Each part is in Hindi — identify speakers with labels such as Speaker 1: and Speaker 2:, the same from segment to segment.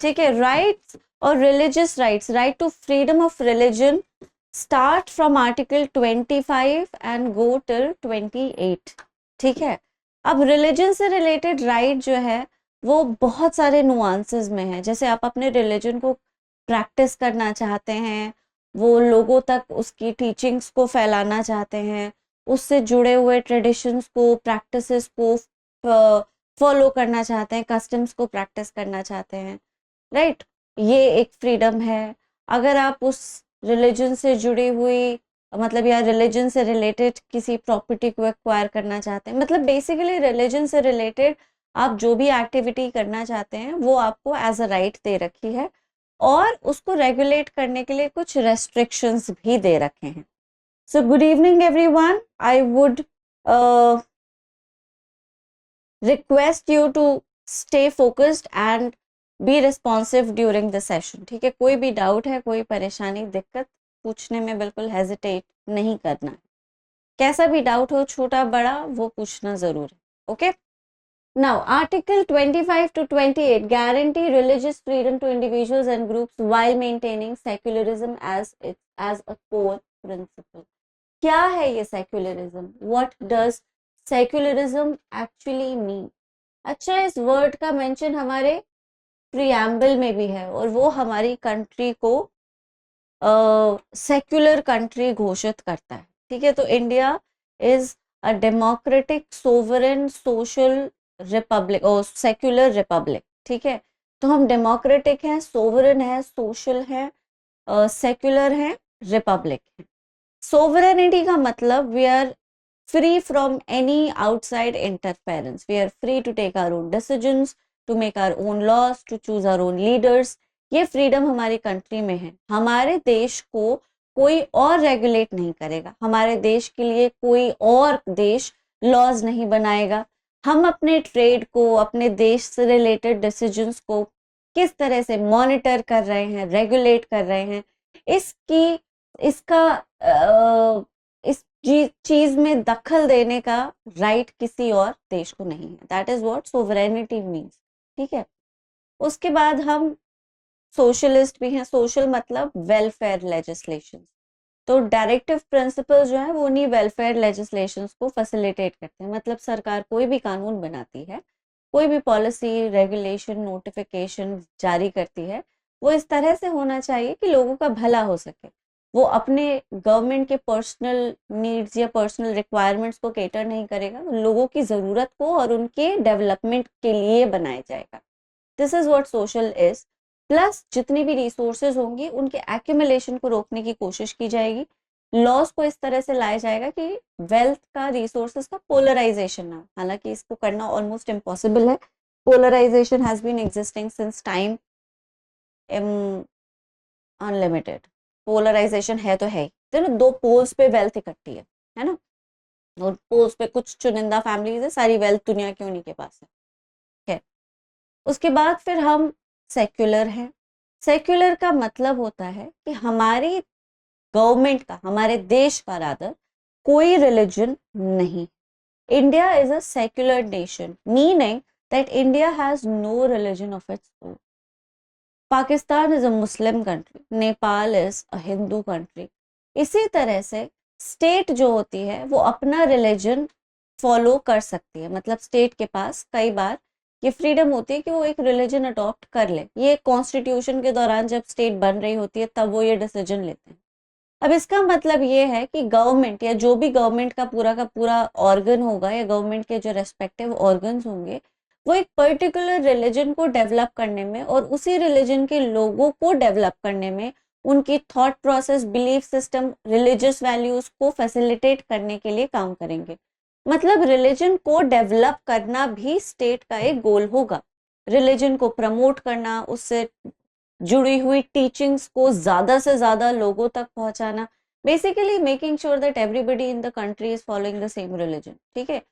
Speaker 1: ठीक है, राइट्स और religious rights, right to freedom of religion start from article 25 and go till 28। ठीक है, अब रिलीजन से रिलेटेड राइट जो है वो बहुत सारे नुआंसेस में है। जैसे आप अपने रिलीजन को प्रैक्टिस करना चाहते हैं, वो लोगों तक उसकी टीचिंग्स को फैलाना चाहते हैं, उससे जुड़े हुए ट्रेडिशंस को, प्रैक्टिसेस को फॉलो करना चाहते हैं, कस्टम्स को प्रैक्टिस करना चाहते हैं, राइट, ये एक फ्रीडम है। अगर आप उस रिलीजन से जुड़ी हुई, मतलब या रिलीजन से रिलेटेड किसी प्रॉपर्टी को एक्वायर करना चाहते हैं, मतलब बेसिकली रिलीजन से रिलेटेड आप जो भी एक्टिविटी करना चाहते हैं वो आपको एज अ राइट दे रखी है, और उसको रेगुलेट करने के लिए कुछ रेस्ट्रिक्शंस भी दे रखे हैं। So good evening everyone, I would request you to stay focused and be responsive during the session। ठीक है, कोई भी डाउट है, कोई परेशानी, दिक्कत, पूछने में बिल्कुल हेजिटेट नहीं करना है। कैसा भी डाउट हो, छोटा बड़ा, वो पूछना जरूर है। Okay, now article 25 to 28 guarantee religious freedom to individuals and groups while maintaining secularism as a core principle। क्या है ये secularism? What does secularism actually mean? अच्छा, इस वर्ड का मेंशन हमारे प्रियम्बल में भी है, और वो हमारी कंट्री को सेक्युलर कंट्री घोषित करता है। ठीक है, तो India is a democratic sovereign social Republic और सेक्युलर रिपब्लिक। ठीक है, तो हम डेमोक्रेटिक हैं, सोवरेन है, सोशल है, सेक्युलर है, रिपब्लिक है। सोवरेनिटी का मतलब we are free from any outside interference, we are free to take our own decisions, to make our own laws, to choose our own leaders। ये फ्रीडम हमारी कंट्री में है। हमारे देश को कोई और रेगुलेट नहीं करेगा, हमारे देश के लिए कोई और देश लॉज नहीं बनाएगा। हम अपने ट्रेड को, अपने देश से रिलेटेड डिसीजंस को किस तरह से मॉनिटर कर रहे हैं, रेगुलेट कर रहे हैं, इसकी इसका इस चीज में दखल देने का राइट किसी और देश को नहीं है। That is what sovereignty means. ठीक है, उसके बाद हम सोशलिस्ट भी हैं। सोशल मतलब वेलफेयर लेजिस्लेशन। तो डायरेक्टिव प्रिंसिपल जो है वो उन्हीं वेलफेयर लेजिस्लेशंस को फैसिलिटेट करते हैं। मतलब सरकार कोई भी कानून बनाती है, कोई भी पॉलिसी, रेगुलेशन, नोटिफिकेशन जारी करती है, वो इस तरह से होना चाहिए कि लोगों का भला हो सके। वो अपने गवर्नमेंट के पर्सनल नीड्स या पर्सनल रिक्वायरमेंट्स को केटर नहीं करेगा, लोगों की ज़रूरत को और उनके डेवलपमेंट के लिए बनाया जाएगा। This is what social is. Plus जितनी भी रिसोर्सेज होंगी उनके एक्यूमुलेशन को रोकने की कोशिश की जाएगी। लॉस को इस तरह से लाया जाएगा कि वेल्थ का, रिसोर्सेज का पोलराइजेशन ना, हालांकि इसको करना ऑलमोस्ट इम्पॉसिबल है। Polarisation has been existing since time unlimited. Polarisation है तो है ही, तो ना दो पोल्स पे वेल्थ इकट्ठी है ना, और पोल्स पे कुछ चुनिंदा फैमिलीज है, सारी वेल्थ दुनिया की उन्हीं के पास है। उसके बाद फिर हम सेक्युलर हैं। सेक्युलर का मतलब होता है कि हमारी गवर्नमेंट का, हमारे देश का रादर, कोई रिलीजन नहीं। India is a secular nation, meaning that India has no religion of its own. Pakistan is a Muslim country, Nepal is a Hindu country. इसी तरह से स्टेट जो होती है वो अपना रिलीजन फॉलो कर सकती है। मतलब स्टेट के पास कई बार ये फ्रीडम होती है कि वो एक रिलीजन अडॉप्ट कर ले। ये कॉन्स्टिट्यूशन के दौरान जब स्टेट बन रही होती है तब वो ये डिसीजन लेते हैं। अब इसका मतलब ये है कि गवर्नमेंट या जो भी गवर्नमेंट का पूरा ऑर्गन होगा, या गवर्नमेंट के जो रेस्पेक्टिव ऑर्गन्स होंगे, वो एक पर्टिकुलर रिलीजन को डेवलप करने में और उसी रिलीजन के लोगों को डेवलप करने में, उनकी thought process, belief system, religious values को फैसिलिटेट करने के लिए काम करेंगे। मतलब रिलीजन को डेवलप करना भी स्टेट का एक गोल होगा। रिलीजन को प्रमोट करना, उससे जुड़ी हुई टीचिंग्स को ज्यादा से ज्यादा लोगों तक पहुंचाना, basically making sure that everybody in the country is following the same religion. ठीक है,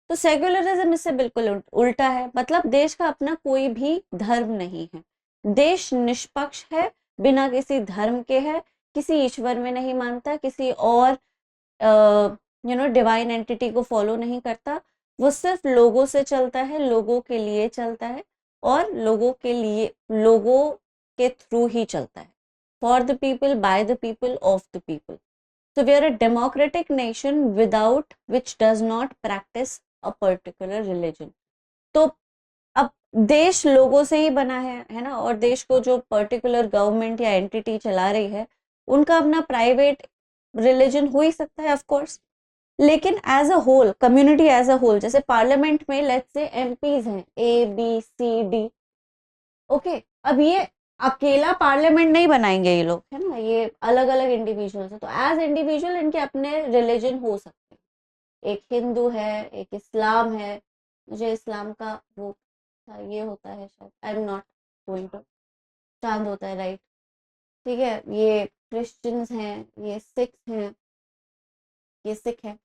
Speaker 1: तो सेक्युलरिज्म इससे बिल्कुल उल्टा है। मतलब देश का अपना कोई भी धर्म नहीं है, देश निष्पक्ष है, बिना किसी धर्म के है, किसी ईश्वर में नहीं मानता, किसी और डिवाइन एंटिटी को फॉलो नहीं करता। वो सिर्फ लोगों से चलता है, लोगों के लिए चलता है, और लोगों के लिए, लोगों के थ्रू ही चलता है। For the people, by the people, of the people. So we are a democratic nation without which does not practice a particular religion. तो अब देश लोगों से ही बना है ना, और देश को जो पर्टिकुलर गवर्नमेंट या एंटिटी चला रही है उनका अपना प्राइवेट रिलीजन हो ही सकता है ऑफ कोर्स, लेकिन as a whole community, as a whole, जैसे पार्लियामेंट में लेट्स से एमपीज हैं A B C D, okay, अब ये अकेला पार्लियामेंट नहीं बनाएंगे ये लोग, है ना, ये अलग अलग इंडिविजुअल्स है, तो एज इंडिविजुअल इनके अपने रिलीजन हो सकते हैं। एक हिंदू है, एक इस्लाम है, मुझे इस्लाम का वो ये होता है शायद, I am not going to, चांद होता है राइट, ठीक है, ये क्रिश्चियंस हैं, ये सिख्स हैं, ये सिख है।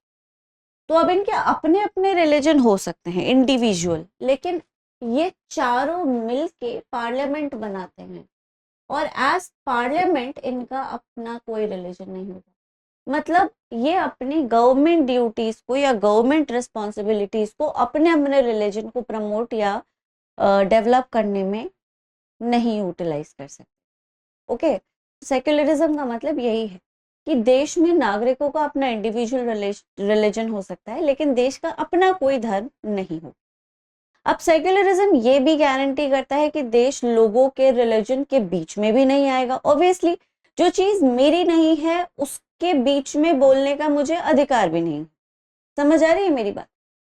Speaker 1: तो अब इनके अपने अपने रिलीजन हो सकते हैं इंडिविजुअल, लेकिन ये चारों मिलके पार्लियामेंट बनाते हैं और एज पार्लियामेंट इनका अपना कोई रिलीजन नहीं होगा। मतलब ये अपनी गवर्नमेंट ड्यूटीज को या गवर्नमेंट रिस्पॉन्सिबिलिटीज को अपने अपने रिलीजन को प्रमोट या डेवलप करने में नहीं यूटिलाइज कर सकते। ओके, सेक्युलरिज्म का मतलब यही है कि देश में नागरिकों का अपना इंडिविजुअल रिलीजन हो सकता है, लेकिन देश का अपना कोई धर्म नहीं हो। अब सेक्युलरिज्म ये भी गारंटी करता है कि देश लोगों के रिलीजन के बीच में भी नहीं आएगा। ऑब्वियसली जो चीज मेरी नहीं है उसके बीच में बोलने का मुझे अधिकार भी नहीं। समझ आ रही है मेरी बात?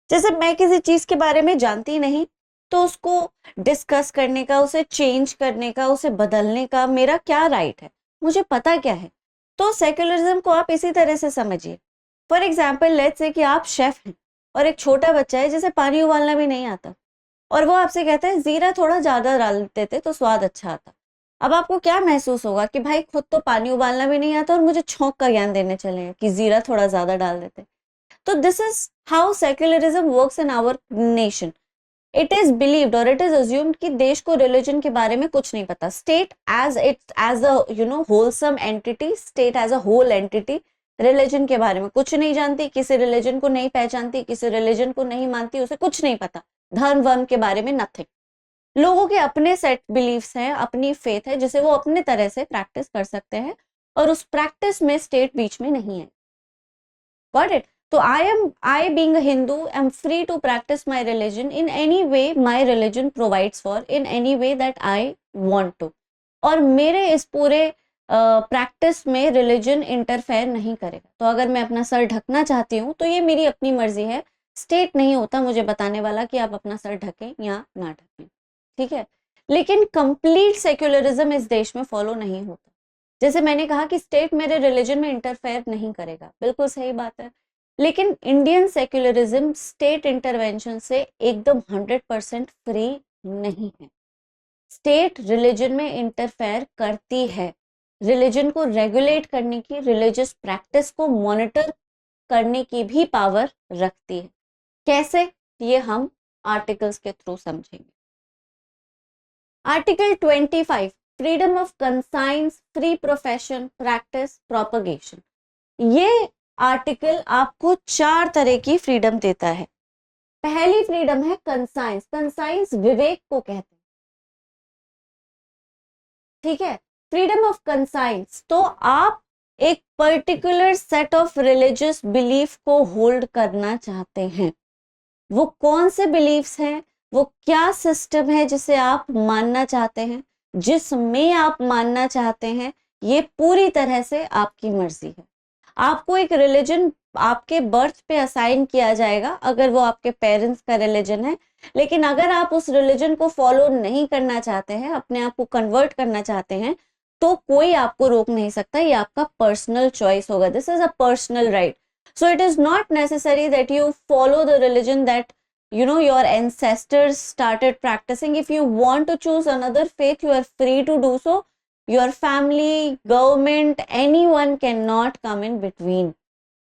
Speaker 1: जैसे मैं किसी चीज के बारे में जानती नहीं तो उसको डिस्कस करने का, उसे चेंज करने का, उसे बदलने का मेरा क्या राइट है, मुझे पता क्या है। तो सेक्युलरिज्म को आप इसी तरह से समझिए। फॉर एग्जाम्पल लेट्स से कि आप शेफ हैं और एक छोटा बच्चा है जिसे पानी उबालना भी नहीं आता, और वो आपसे कहता है जीरा थोड़ा ज्यादा डाल देते तो स्वाद अच्छा आता। अब आपको क्या महसूस होगा कि भाई खुद तो पानी उबालना भी नहीं आता और मुझे छौंक का ज्ञान देने चले हैं कि जीरा थोड़ा ज्यादा डाल देते। तो this is how secularism works in our nation. It is believed और इट इज अज्यूम्ड कि देश को रिलीजन के बारे में कुछ नहीं पता। State as a wholesome entity, state as a whole entity religion के बारे में कुछ नहीं जानती, किसी रिलीजन को नहीं पहचानती, किसी रिलीजन को नहीं मानती, उसे कुछ नहीं पता, धर्म वर्म के बारे में नथिंग। लोगों के अपने सेट बिलीफ्स हैं, अपनी फेथ है जिसे वो अपने तरह से प्रैक्टिस कर सकते हैं, और उस प्रैक्टिस में स्टेट बीच में नहीं है। Got it? तो I being a Hindu am free to practice my religion in any way my religion provides for, in any way that I want to, और मेरे इस पूरे प्रैक्टिस में रिलीजन इंटरफेयर नहीं करेगा। तो अगर मैं अपना सर ढकना चाहती हूँ तो ये मेरी अपनी मर्जी है, स्टेट नहीं होता मुझे बताने वाला कि आप अपना सर ढकें या ना ढकें, ठीक है। लेकिन कंप्लीट सेक्युलरिज्म इस देश में फॉलो नहीं होता। जैसे मैंने कहा कि स्टेट मेरे रिलीजन में इंटरफेयर नहीं करेगा, बिल्कुल सही बात है, लेकिन इंडियन सेक्युलरिज्म स्टेट इंटरवेंशन से एकदम 100% फ्री नहीं है। स्टेट रिलीजन में इंटरफेयर करती है, रिलीजन को रेगुलेट करने की, रिलीजियस प्रैक्टिस को मॉनिटर करने की भी पावर रखती है। कैसे, ये हम आर्टिकल्स के थ्रू समझेंगे। Article 25, freedom of conscience, free profession, practice, propagation. ये आर्टिकल आपको 4 तरह की फ्रीडम देता है। पहली फ्रीडम है कंसाइंस। कंसाइंस विवेक को कहते हैं, ठीक है, फ्रीडम ऑफ कंसाइंस। तो आप एक particular set of religious belief को होल्ड करना चाहते हैं। वो कौन से बिलीफ्स हैं, वो क्या सिस्टम है जिसे आप मानना चाहते हैं, जिसमें आप मानना चाहते हैं, ये पूरी तरह से आपकी मर्जी है। आपको एक रिलीजन आपके बर्थ पे असाइन किया जाएगा अगर वो आपके पेरेंट्स का रिलीजन है, लेकिन अगर आप उस रिलीजन को फॉलो नहीं करना चाहते हैं, अपने आप को कन्वर्ट करना चाहते हैं, तो कोई आपको रोक नहीं सकता। ये आपका पर्सनल चॉइस होगा। This is a personal right. So it is not necessary that you follow the religion that your ancestors started practicing. If you want to choose another faith, you are free to do so. Your family, government, anyone cannot come in between.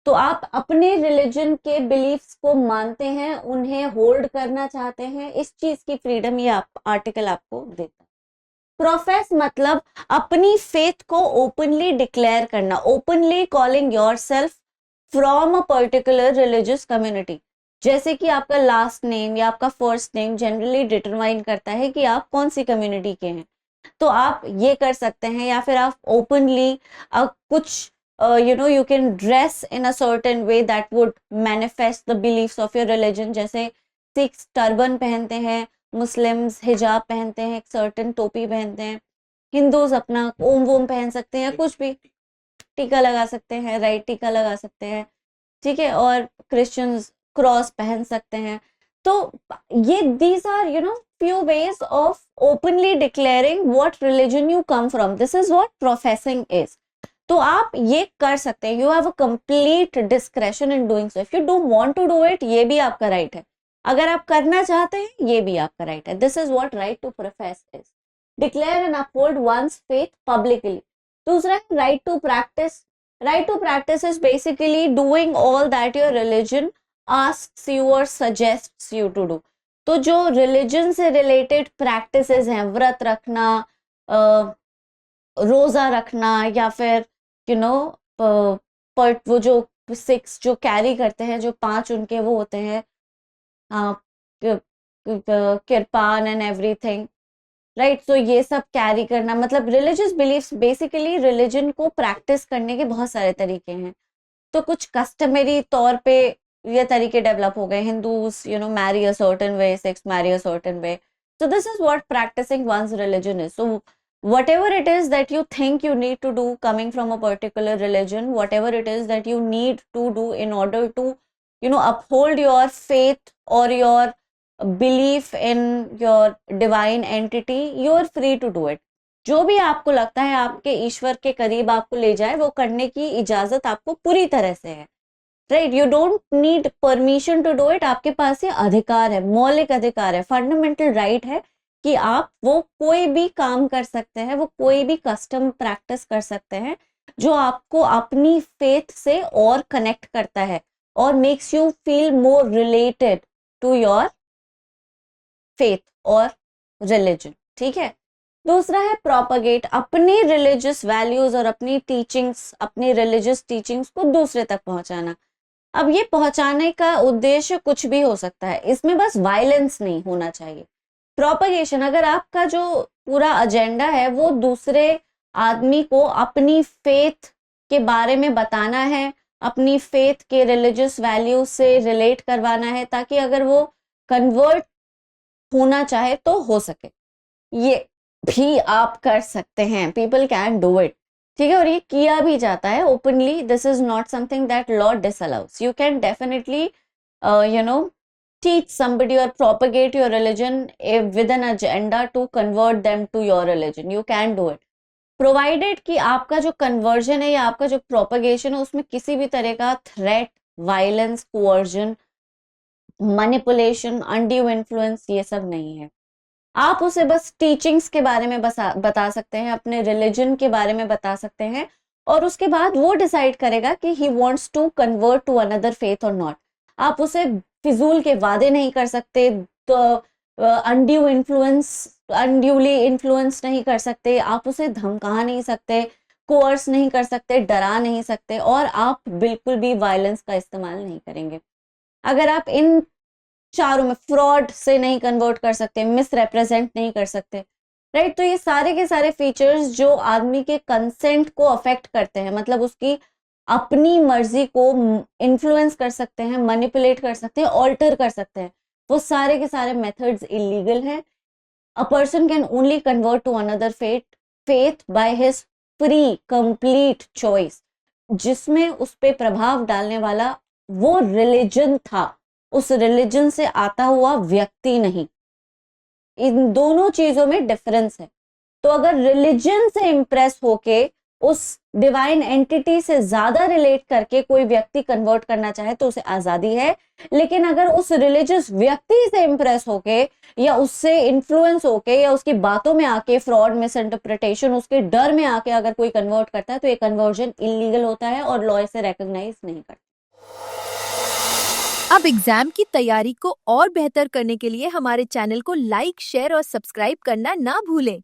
Speaker 1: तो आप अपने रिलीजन के बिलीफ्स को मानते हैं, उन्हें होल्ड करना चाहते हैं, इस चीज की फ्रीडम ये आर्टिकल आपको देता है। प्रोफेस मतलब अपनी फेथ को ओपनली डिक्लेयर करना, openly calling yourself from a particular religious community. जैसे कि आपका लास्ट नेम या आपका फर्स्ट नेम जनरली डिटरमाइन करता है कि आप कौन सी कम्युनिटी के हैं। तो आप ये कर सकते हैं, या फिर आप ओपनली कुछ you can dress in a certain way that would manifest the beliefs of your religion। जैसे सिख्स टर्बन पहनते हैं, मुस्लिम्स हिजाब पहनते हैं, एक सर्टेन टोपी पहनते हैं, हिंदूज अपना ओम वोम पहन सकते हैं, कुछ भी टीका लगा सकते हैं, राइट, टीका लगा सकते हैं, ठीक है, और क्रिश्चियंस क्रॉस पहन सकते हैं। तो ये these are few ways of openly declaring what religion you come from. This is what professing is. तो आप ये कर सकते हैं, you have a complete discretion in doing so. If you don't want to do it, ये भी आपका राइट है। अगर आप करना चाहते हैं, ये भी आपका राइट है। This is what right to profess is. Declare and uphold once faith publicly. दूसरा है right to practice. Right to practice is basically doing all that your religion asks you और सजेस्ट्स यू टू डू। तो जो रिलीजन से रिलेटेड प्रैक्टिसेस हैं, व्रत रखना, रोजा रखना, या फिर वो जो सिक्स जो कैरी करते हैं, जो 5 उनके वो होते हैं, किरपान एंड एवरीथिंग, राइट। सो ये सब कैरी करना, मतलब रिलीजियस बिलीफ्स, बेसिकली रिलीजन को प्रैक्टिस करने के बहुत सारे तरीके हैं। तो कुछ कस्टमरी तौर पे ये तरीके डेवलप हो गए। Hindus marry a certain way, six marry a certain way. So this is what practicing one's religion is. So whatever it is that you think you need to do coming from a particular religion, whatever it is that you need to do in order to uphold your faith or your belief in your divine entity, you are free to do it. जो भी आपको लगता है आपके ईश्वर के करीब आपको ले जाए, वो करने की इजाजत आपको पूरी तरह से है, right. You don't need permission to do it. आपके पास ये अधिकार है, मौलिक अधिकार है, फंडामेंटल राइट है कि आप वो कोई भी काम कर सकते हैं, वो कोई भी कस्टम प्रैक्टिस कर सकते हैं जो आपको अपनी फेथ से और कनेक्ट करता है और makes you feel more related to your faith और रिलीजन, ठीक है। दूसरा है प्रोपगेट। अपनी रिलीजियस वैल्यूज और अपनी टीचिंग्स, अपनी रिलीजियस टीचिंग्स को दूसरे तक पहुंचाना। अब ये पहुंचाने का उद्देश्य कुछ भी हो सकता है, इसमें बस वायलेंस नहीं होना चाहिए। प्रोपगेशन, अगर आपका जो पूरा एजेंडा है वो दूसरे आदमी को अपनी फेथ के बारे में बताना है, अपनी फेथ के रिलीजियस वैल्यू से रिलेट करवाना है, ताकि अगर वो कन्वर्ट होना चाहे तो हो सके, ये भी आप कर सकते हैं। पीपल कैन डू इट, ठीक है, और ये किया भी जाता है openly. This is not something that law disallows. You can definitely teach somebody or propagate your religion with an agenda to convert them to your religion. You can do it, provided कि आपका जो conversion है या आपका जो propagation है उसमें किसी भी तरह का threat, violence, coercion, manipulation, undue influence ये सब नहीं है। आप उसे बस टीचिंग्स के बारे में बता सकते हैं, अपने रिलीजन के बारे में बता सकते हैं, और उसके बाद वो डिसाइड करेगा कि he wants to convert to another faith और नॉट। आप उसे फिजूल के वादे नहीं कर सकते, तो अनड्यूली इन्फ्लुएंस नहीं कर सकते, आप उसे धमका नहीं सकते, कोर्स नहीं कर सकते, डरा नहीं सकते, और आप बिल्कुल भी वायलेंस का इस्तेमाल नहीं करेंगे। अगर आप इन चारों में फ्रॉड से नहीं कन्वर्ट कर सकते, मिस रिप्रेजेंट नहीं कर सकते, राइट, तो ये सारे के सारे फीचर्स जो आदमी के कंसेंट को अफेक्ट करते हैं, मतलब उसकी अपनी मर्जी को इन्फ्लुएंस कर सकते हैं, मैनिपुलेट कर सकते हैं, ऑल्टर कर सकते हैं, वो सारे के सारे मेथड्स इलीगल हैं। A person can only convert to another faith by his free complete choice, जिसमें उस पे प्रभाव डालने वाला वो रिलीजन था, उस रिलीजन से आता हुआ व्यक्ति नहीं। इन दोनों चीजों में डिफरेंस है। तो अगर रिलीजन से इंप्रेस होके उस डिवाइन एंटिटी से ज्यादा रिलेट करके कोई व्यक्ति कन्वर्ट करना चाहे तो उसे आजादी है, लेकिन अगर उस रिलीजियस व्यक्ति से इंप्रेस होके या उससे इन्फ्लुएंस होके या उसकी बातों में आके फ्रॉड, मिस इंटरप्रिटेशन, उसके डर में आके अगर कोई कन्वर्ट करता है तो ये कन्वर्जन इलीगल होता है और लॉ इसे रिकॉग्नाइज नहीं करता।
Speaker 2: अब एग्जाम की तैयारी को और बेहतर करने के लिए हमारे चैनल को लाइक, शेयर और सब्सक्राइब करना ना भूलें।